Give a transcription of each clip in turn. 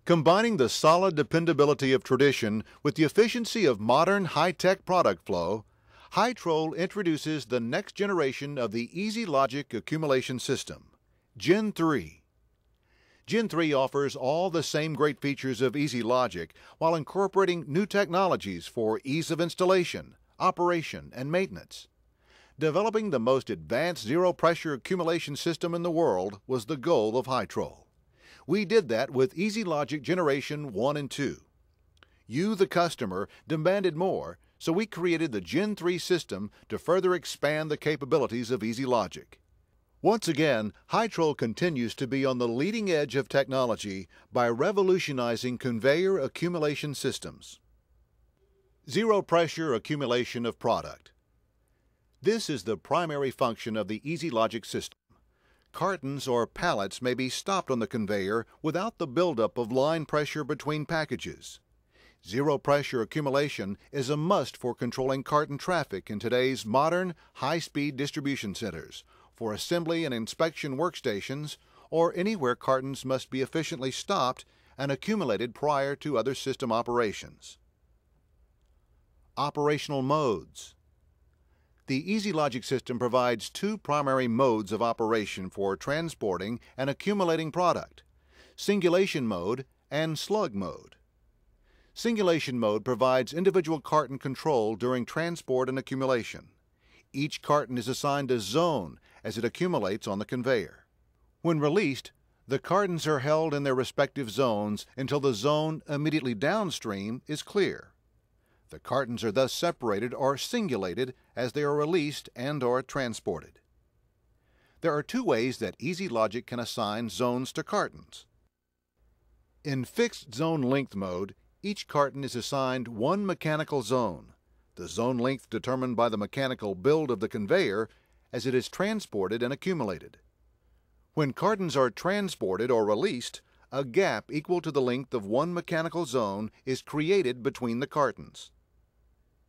Combining the solid dependability of tradition with the efficiency of modern high-tech product flow, Hytrol introduces the next generation of the Easy Logic accumulation system, Gen 3. Gen 3 offers all the same great features of Easy Logic while incorporating new technologies for ease of installation, operation, and maintenance. Developing the most advanced zero-pressure accumulation system in the world was the goal of Hytrol. We did that with Easy Logic Generation 1 and 2. You, the customer, demanded more, so we created the Gen 3 system to further expand the capabilities of Easy Logic. Once again, Hytrol continues to be on the leading edge of technology by revolutionizing conveyor accumulation systems. Zero-pressure accumulation of product. This is the primary function of the Easy Logic system. Cartons or pallets may be stopped on the conveyor without the buildup of line pressure between packages. Zero-pressure accumulation is a must for controlling carton traffic in today's modern, high-speed distribution centers, for assembly and inspection workstations, or anywhere cartons must be efficiently stopped and accumulated prior to other system operations. Operational modes. The Easy Logic system provides two primary modes of operation for transporting and accumulating product: singulation mode and slug mode. Singulation mode provides individual carton control during transport and accumulation. Each carton is assigned a zone as it accumulates on the conveyor. When released, the cartons are held in their respective zones until the zone immediately downstream is clear. The cartons are thus separated or singulated as they are released and/or transported. There are two ways that Easy Logic can assign zones to cartons. In fixed zone length mode, each carton is assigned one mechanical zone, the zone length determined by the mechanical build of the conveyor as it is transported and accumulated. When cartons are transported or released, a gap equal to the length of one mechanical zone is created between the cartons.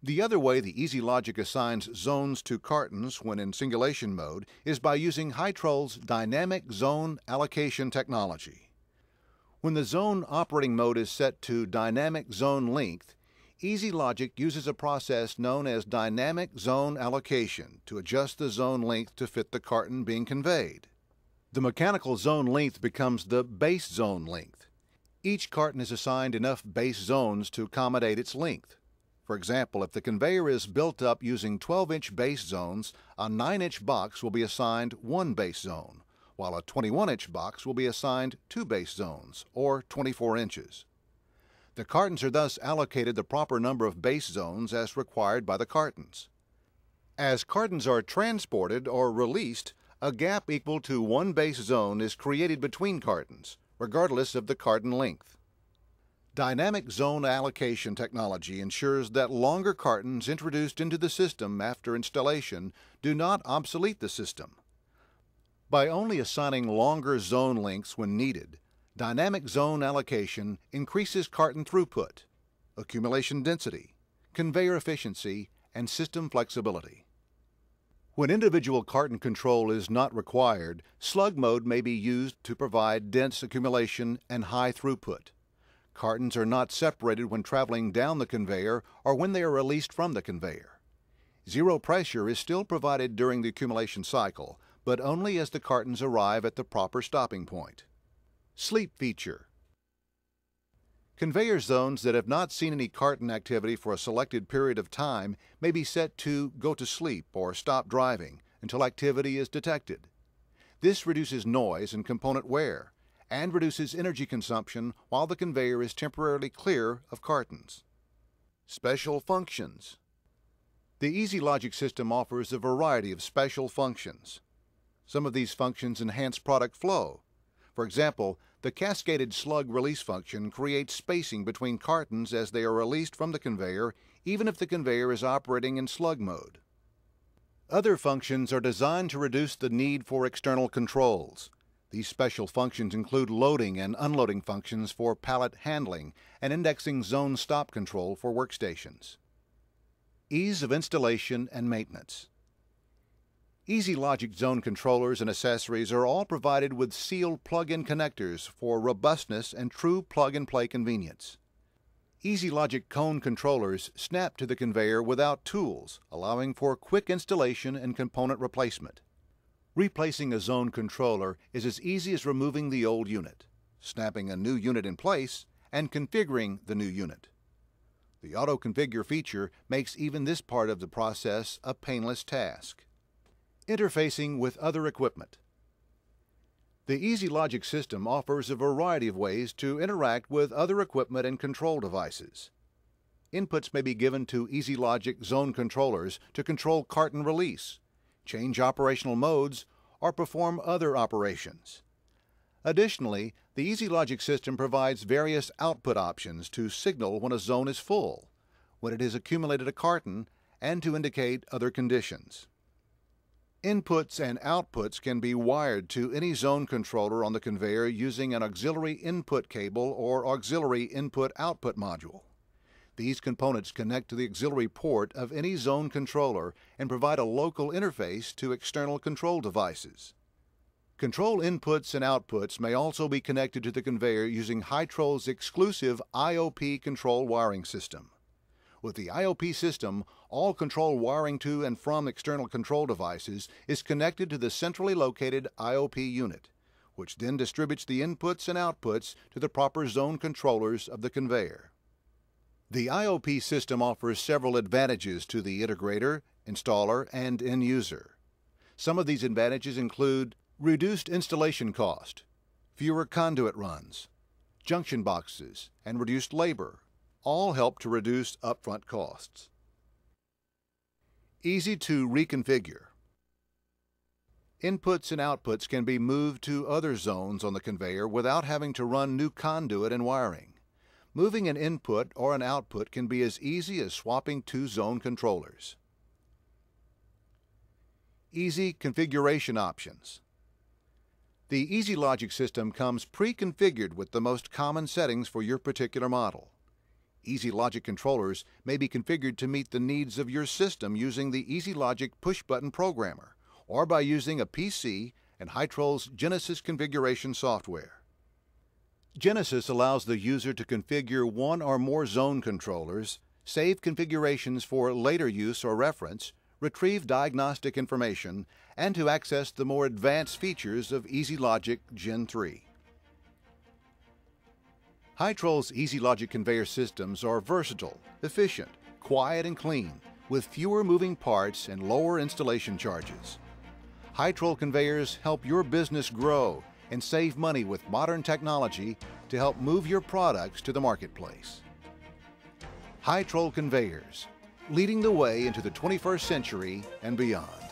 The other way the Easy Logic assigns zones to cartons when in singulation mode is by using Hytrol's dynamic zone allocation technology. When the zone operating mode is set to dynamic zone length, Easy Logic uses a process known as dynamic zone allocation to adjust the zone length to fit the carton being conveyed. The mechanical zone length becomes the base zone length. Each carton is assigned enough base zones to accommodate its length. For example, if the conveyor is built up using 12-inch base zones, a 9-inch box will be assigned one base zone, while a 21-inch box will be assigned two base zones, or 24 inches. The cartons are thus allocated the proper number of base zones as required by the cartons. As cartons are transported or released, a gap equal to one base zone is created between cartons, regardless of the carton length. Dynamic zone allocation technology ensures that longer cartons introduced into the system after installation do not obsolete the system. By only assigning longer zone lengths when needed, dynamic zone allocation increases carton throughput, accumulation density, conveyor efficiency, and system flexibility. When individual carton control is not required, slug mode may be used to provide dense accumulation and high throughput. Cartons are not separated when traveling down the conveyor or when they are released from the conveyor. Zero pressure is still provided during the accumulation cycle, but only as the cartons arrive at the proper stopping point. Sleep feature. Conveyor zones that have not seen any carton activity for a selected period of time may be set to go to sleep or stop driving until activity is detected. This reduces noise and component wear, and reduces energy consumption while the conveyor is temporarily clear of cartons. Special functions. The Easy Logic system offers a variety of special functions. Some of these functions enhance product flow. For example, the cascaded slug release function creates spacing between cartons as they are released from the conveyor, even if the conveyor is operating in slug mode. Other functions are designed to reduce the need for external controls. These special functions include loading and unloading functions for pallet handling and indexing zone stop control for workstations. Ease of installation and maintenance. Easy Logic zone controllers and accessories are all provided with sealed plug-in connectors for robustness and true plug-and-play convenience. Easy Logic cone controllers snap to the conveyor without tools, allowing for quick installation and component replacement. Replacing a zone controller is as easy as removing the old unit, snapping a new unit in place, and configuring the new unit. The Auto Configure feature makes even this part of the process a painless task. Interfacing with other equipment. The Easy Logic system offers a variety of ways to interact with other equipment and control devices. Inputs may be given to Easy Logic zone controllers to control carton release, change operational modes, or perform other operations. Additionally, the Easy Logic system provides various output options to signal when a zone is full, when it has accumulated a carton, and to indicate other conditions. Inputs and outputs can be wired to any zone controller on the conveyor using an auxiliary input cable or auxiliary input-output module. These components connect to the auxiliary port of any zone controller and provide a local interface to external control devices. Control inputs and outputs may also be connected to the conveyor using Hytrol's exclusive IOP control wiring system. With the IOP system, all control wiring to and from external control devices is connected to the centrally located IOP unit, which then distributes the inputs and outputs to the proper zone controllers of the conveyor. The IOP system offers several advantages to the integrator, installer, and end user. Some of these advantages include reduced installation cost, fewer conduit runs, junction boxes, and reduced labor. All help to reduce upfront costs. Easy to reconfigure. Inputs and outputs can be moved to other zones on the conveyor without having to run new conduit and wiring. Moving an input or an output can be as easy as swapping two zone controllers. Easy configuration options. The Easy Logic system comes pre-configured with the most common settings for your particular model. Easy Logic controllers may be configured to meet the needs of your system using the Easy Logic push-button programmer or by using a PC and Hytrol's Genesis configuration software. Genesis allows the user to configure one or more zone controllers, save configurations for later use or reference, retrieve diagnostic information, and to access the more advanced features of Easy Logic Gen 3. Hytrol's Easy Logic conveyor systems are versatile, efficient, quiet, and clean, with fewer moving parts and lower installation charges. Hytrol conveyors help your business grow and save money with modern technology to help move your products to the marketplace. Hytrol conveyors, leading the way into the 21st century and beyond.